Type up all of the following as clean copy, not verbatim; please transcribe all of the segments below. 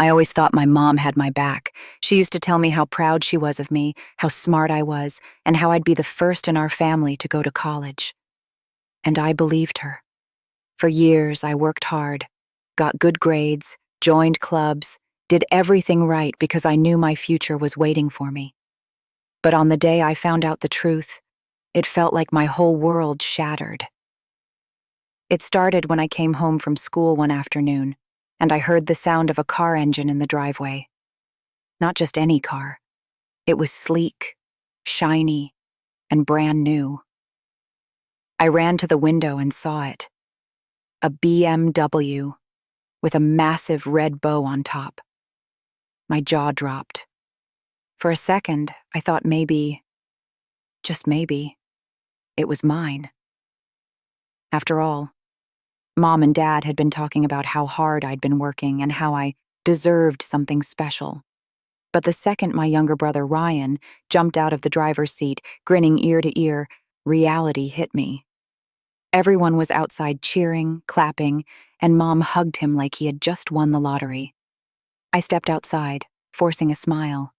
I always thought my mom had my back. She used to tell me how proud she was of me, how smart I was, and how I'd be the first in our family to go to college. And I believed her. For years, I worked hard, got good grades, joined clubs, did everything right because I knew my future was waiting for me. But on the day I found out the truth, it felt like my whole world shattered. It started when I came home from school one afternoon, and I heard the sound of a car engine in the driveway. Not just any car. It was sleek, shiny, and brand new. I ran to the window and saw it. A BMW with a massive red bow on top. My jaw dropped. For a second, I thought maybe, just maybe, it was mine. After all, Mom and Dad had been talking about how hard I'd been working and how I deserved something special. But the second my younger brother Ryan jumped out of the driver's seat, grinning ear to ear, reality hit me. Everyone was outside cheering, clapping, and Mom hugged him like he had just won the lottery. I stepped outside, forcing a smile.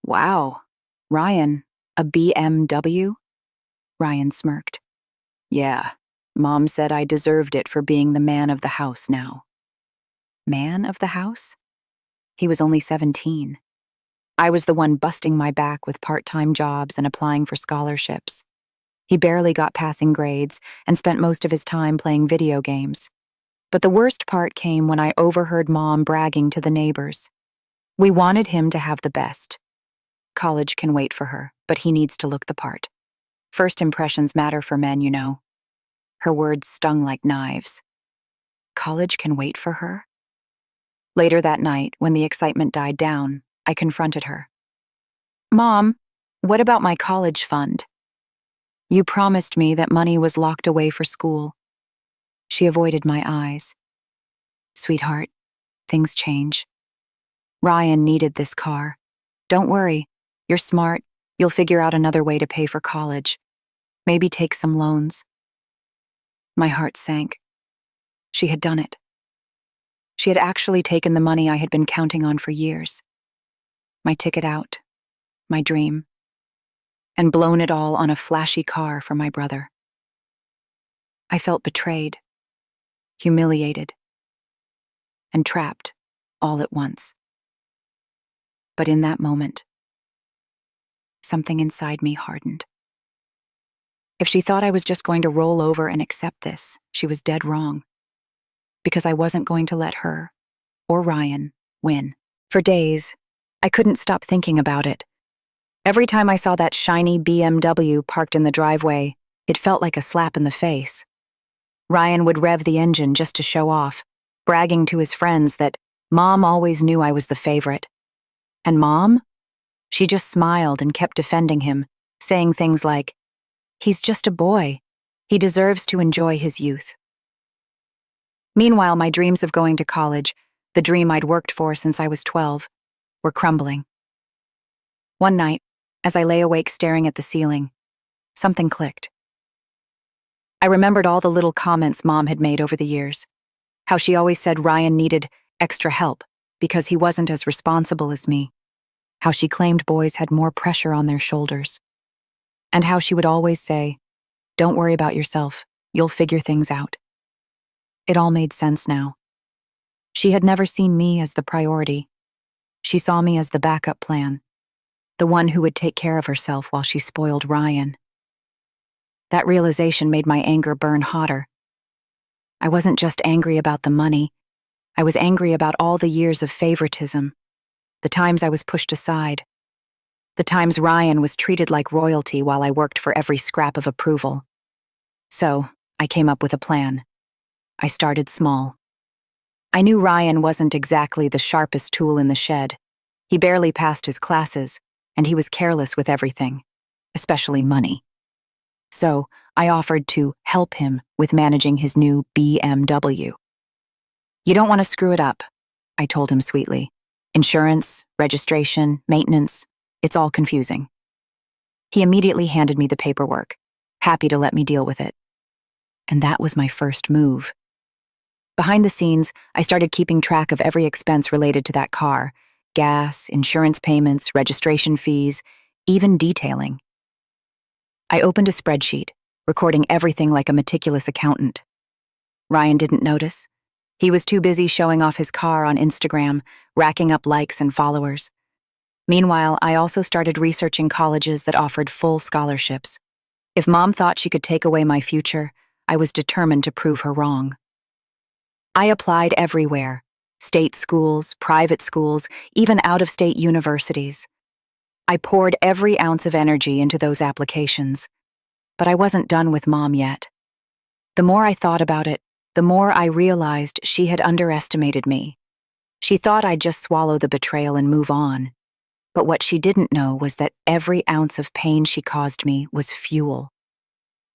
Wow, Ryan, a BMW? Ryan smirked. Yeah, Mom said I deserved it for being the man of the house now. Man of the house? He was only 17. I was the one busting my back with part-time jobs and applying for scholarships. He barely got passing grades and spent most of his time playing video games. But the worst part came when I overheard Mom bragging to the neighbors. We wanted him to have the best. College can wait for her, but he needs to look the part. First impressions matter for men, you know. Her words stung like knives. College can wait for her? Later that night, when the excitement died down, I confronted her. Mom, what about my college fund? You promised me that money was locked away for school. She avoided my eyes. Sweetheart, things change. Ryan needed this car. Don't worry, you're smart. You'll figure out another way to pay for college. Maybe take some loans. My heart sank. She had done it. She had actually taken the money I had been counting on for years. My ticket out, my dream, and blown it all on a flashy car for my brother. I felt betrayed, humiliated, and trapped all at once. But in that moment, something inside me hardened. If she thought I was just going to roll over and accept this, she was dead wrong. Because I wasn't going to let her, or Ryan, win. For days, I couldn't stop thinking about it. Every time I saw that shiny BMW parked in the driveway, it felt like a slap in the face. Ryan would rev the engine just to show off, bragging to his friends that Mom always knew I was the favorite. And Mom? She just smiled and kept defending him, saying things like, "He's just a boy. He deserves to enjoy his youth." Meanwhile, my dreams of going to college, the dream I'd worked for since I was 12, were crumbling. One night, as I lay awake staring at the ceiling, something clicked. I remembered all the little comments Mom had made over the years. How she always said Ryan needed extra help because he wasn't as responsible as me. How she claimed boys had more pressure on their shoulders. And how she would always say, "Don't worry about yourself, you'll figure things out." It all made sense now. She had never seen me as the priority. She saw me as the backup plan, the one who would take care of herself while she spoiled Ryan. That realization made my anger burn hotter. I wasn't just angry about the money. I was angry about all the years of favoritism, the times I was pushed aside, the times Ryan was treated like royalty while I worked for every scrap of approval. So, I came up with a plan. I started small. I knew Ryan wasn't exactly the sharpest tool in the shed. He barely passed his classes, and he was careless with everything, especially money. So, I offered to help him with managing his new BMW. "You don't want to screw it up," I told him sweetly. "Insurance, registration, maintenance, it's all confusing." He immediately handed me the paperwork, happy to let me deal with it. And that was my first move. Behind the scenes, I started keeping track of every expense related to that car: gas, insurance payments, registration fees, even detailing. I opened a spreadsheet, recording everything like a meticulous accountant. Ryan didn't notice. He was too busy showing off his car on Instagram, racking up likes and followers. Meanwhile, I also started researching colleges that offered full scholarships. If Mom thought she could take away my future, I was determined to prove her wrong. I applied everywhere: state schools, private schools, even out-of-state universities. I poured every ounce of energy into those applications, but I wasn't done with Mom yet. The more I thought about it, the more I realized she had underestimated me. She thought I'd just swallow the betrayal and move on. But what she didn't know was that every ounce of pain she caused me was fuel.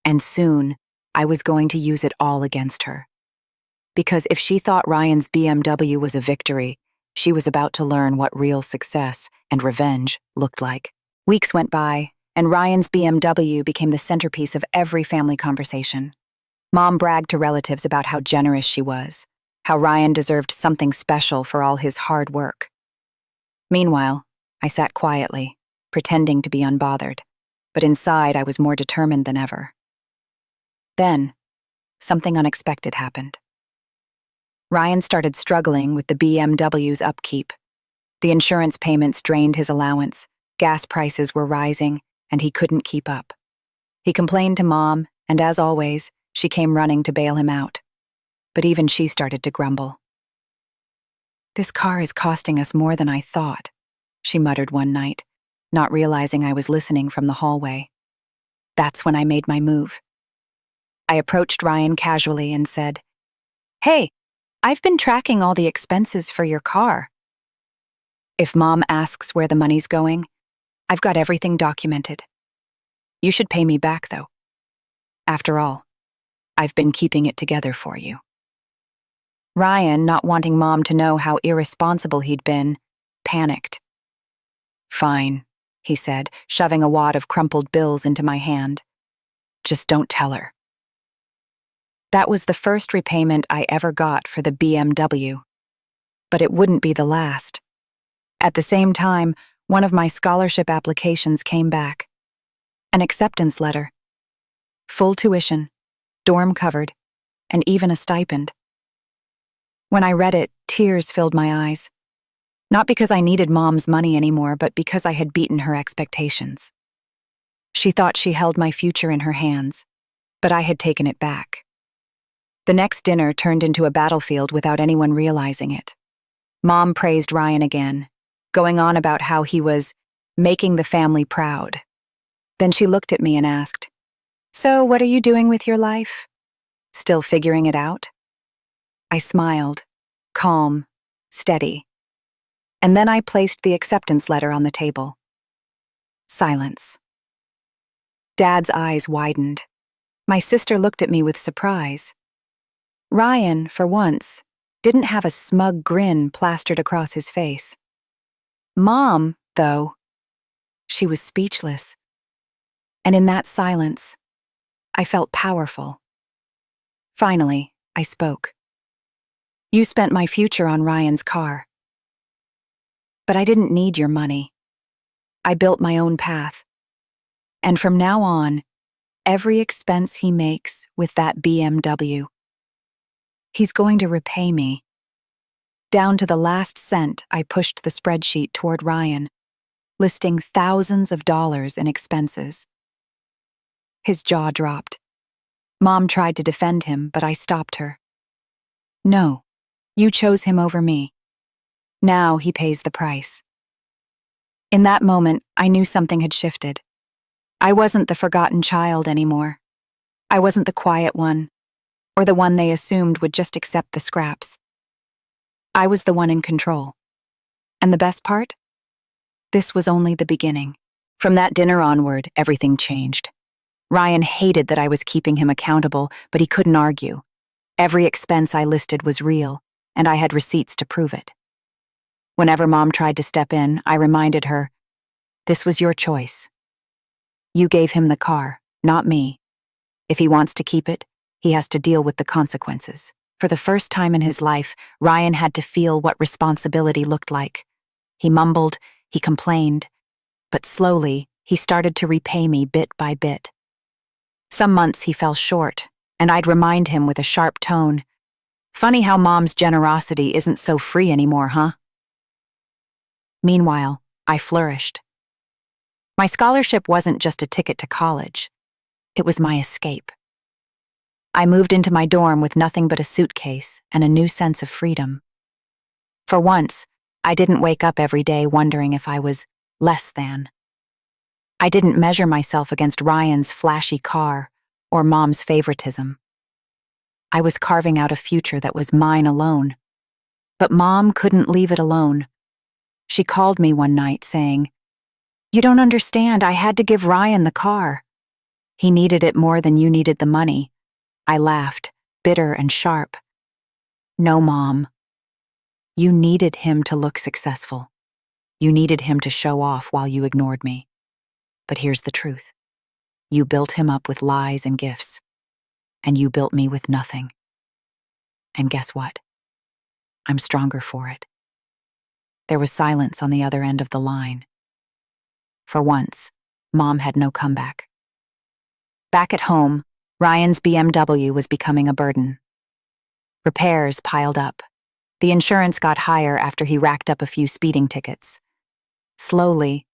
And soon, I was going to use it all against her. Because if she thought Ryan's BMW was a victory, she was about to learn what real success and revenge looked like. Weeks went by, and Ryan's BMW became the centerpiece of every family conversation. Mom bragged to relatives about how generous she was, how Ryan deserved something special for all his hard work. Meanwhile, I sat quietly, pretending to be unbothered, but inside I was more determined than ever. Then, something unexpected happened. Ryan started struggling with the BMW's upkeep. The insurance payments drained his allowance, gas prices were rising, and he couldn't keep up. He complained to Mom, and as always, she came running to bail him out. But even she started to grumble. "This car is costing us more than I thought," she muttered one night, not realizing I was listening from the hallway. That's when I made my move. I approached Ryan casually and said, "Hey, I've been tracking all the expenses for your car. If Mom asks where the money's going, I've got everything documented. You should pay me back, though. After all, I've been keeping it together for you." Ryan, not wanting Mom to know how irresponsible he'd been, panicked. "Fine," he said, shoving a wad of crumpled bills into my hand. "Just don't tell her." That was the first repayment I ever got for the BMW. But it wouldn't be the last. At the same time, one of my scholarship applications came back. An acceptance letter. Full tuition, dorm covered, and even a stipend. When I read it, tears filled my eyes. Not because I needed Mom's money anymore, but because I had beaten her expectations. She thought she held my future in her hands, but I had taken it back. The next dinner turned into a battlefield without anyone realizing it. Mom praised Ryan again, going on about how he was making the family proud. Then she looked at me and asked, "So, what are you doing with your life? Still figuring it out?" I smiled, calm, steady. And then I placed the acceptance letter on the table. Silence. Dad's eyes widened. My sister looked at me with surprise. Ryan, for once, didn't have a smug grin plastered across his face. Mom, though, she was speechless. And in that silence, I felt powerful. Finally, I spoke. "You spent my future on Ryan's car. But I didn't need your money. I built my own path. And from now on, every expense he makes with that BMW, he's going to repay me." Down to the last cent, I pushed the spreadsheet toward Ryan, listing thousands of dollars in expenses. His jaw dropped. Mom tried to defend him, but I stopped her. "No, you chose him over me. Now he pays the price." In that moment, I knew something had shifted. I wasn't the forgotten child anymore. I wasn't the quiet one, or the one they assumed would just accept the scraps. I was the one in control. And the best part? This was only the beginning. From that dinner onward, everything changed. Ryan hated that I was keeping him accountable, but he couldn't argue. Every expense I listed was real, and I had receipts to prove it. Whenever Mom tried to step in, I reminded her, "This was your choice. You gave him the car, not me. If he wants to keep it, he has to deal with the consequences. For the first time in his life, Ryan had to feel what responsibility looked like. He mumbled, he complained, but slowly he started to repay me bit by bit. Some months he fell short, and I'd remind him with a sharp tone, "Funny how Mom's generosity isn't so free anymore, huh?" Meanwhile, I flourished. My scholarship wasn't just a ticket to college. It was my escape. I moved into my dorm with nothing but a suitcase and a new sense of freedom. For once, I didn't wake up every day wondering if I was less than. I didn't measure myself against Ryan's flashy car or Mom's favoritism. I was carving out a future that was mine alone. But Mom couldn't leave it alone. She called me one night saying, "You don't understand, I had to give Ryan the car. He needed it more than you needed the money." I laughed, bitter and sharp. "No, Mom. You needed him to look successful. You needed him to show off while you ignored me. But here's the truth. You built him up with lies and gifts, and you built me with nothing. And guess what? I'm stronger for it." There was silence on the other end of the line. For once, Mom had no comeback. Back at home, Ryan's BMW was becoming a burden. Repairs piled up. The insurance got higher after he racked up a few speeding tickets. Slowly,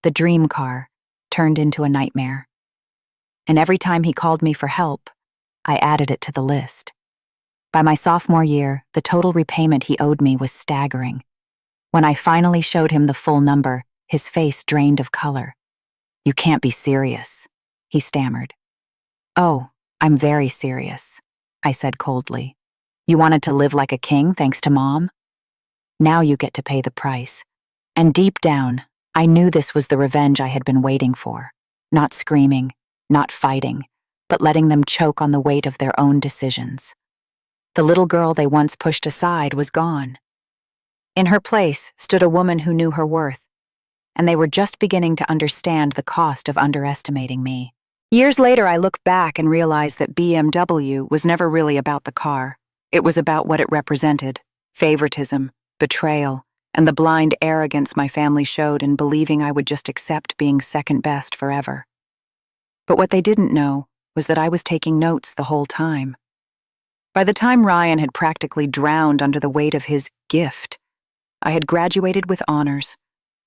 the dream car turned into a nightmare. And every time he called me for help, I added it to the list. By my sophomore year, the total repayment he owed me was staggering. When I finally showed him the full number, his face drained of color. "You can't be serious," he stammered. "Oh, I'm very serious," I said coldly. "You wanted to live like a king thanks to Mom? Now you get to pay the price." And deep down, I knew this was the revenge I had been waiting for. Not screaming, not fighting, but letting them choke on the weight of their own decisions. The little girl they once pushed aside was gone. In her place stood a woman who knew her worth, and they were just beginning to understand the cost of underestimating me. Years later, I look back and realize that BMW was never really about the car. It was about what it represented: favoritism, betrayal, and the blind arrogance my family showed in believing I would just accept being second best forever. But what they didn't know was that I was taking notes the whole time. By the time Ryan had practically drowned under the weight of his gift, I had graduated with honors,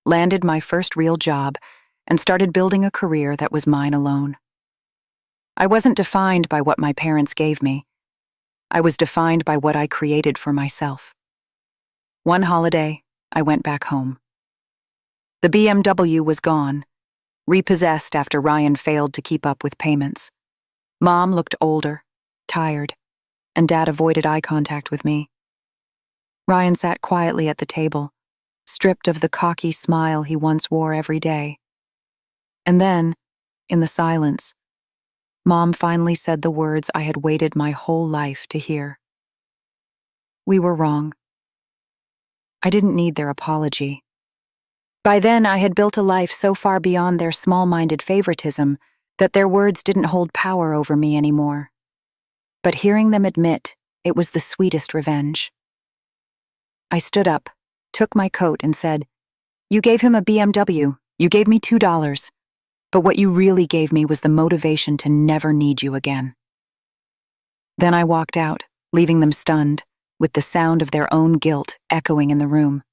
landed my first real job, and started building a career that was mine alone. I wasn't defined by what my parents gave me. I was defined by what I created for myself. One holiday, I went back home. The BMW was gone, repossessed after Ryan failed to keep up with payments. Mom looked older, tired, and Dad avoided eye contact with me. Ryan sat quietly at the table, stripped of the cocky smile he once wore every day. And then, in the silence, Mom finally said the words I had waited my whole life to hear. "We were wrong." I didn't need their apology. By then, I had built a life so far beyond their small-minded favoritism that their words didn't hold power over me anymore. But hearing them admit it was the sweetest revenge. I stood up, took my coat, and said, "You gave him a BMW. You gave me $2. But what you really gave me was the motivation to never need you again." Then I walked out, leaving them stunned, with the sound of their own guilt echoing in the room.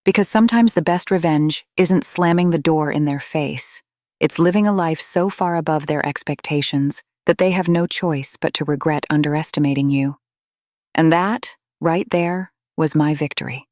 Because sometimes the best revenge isn't slamming the door in their face. It's living a life so far above their expectations that they have no choice but to regret underestimating you. And that, right there, was my victory.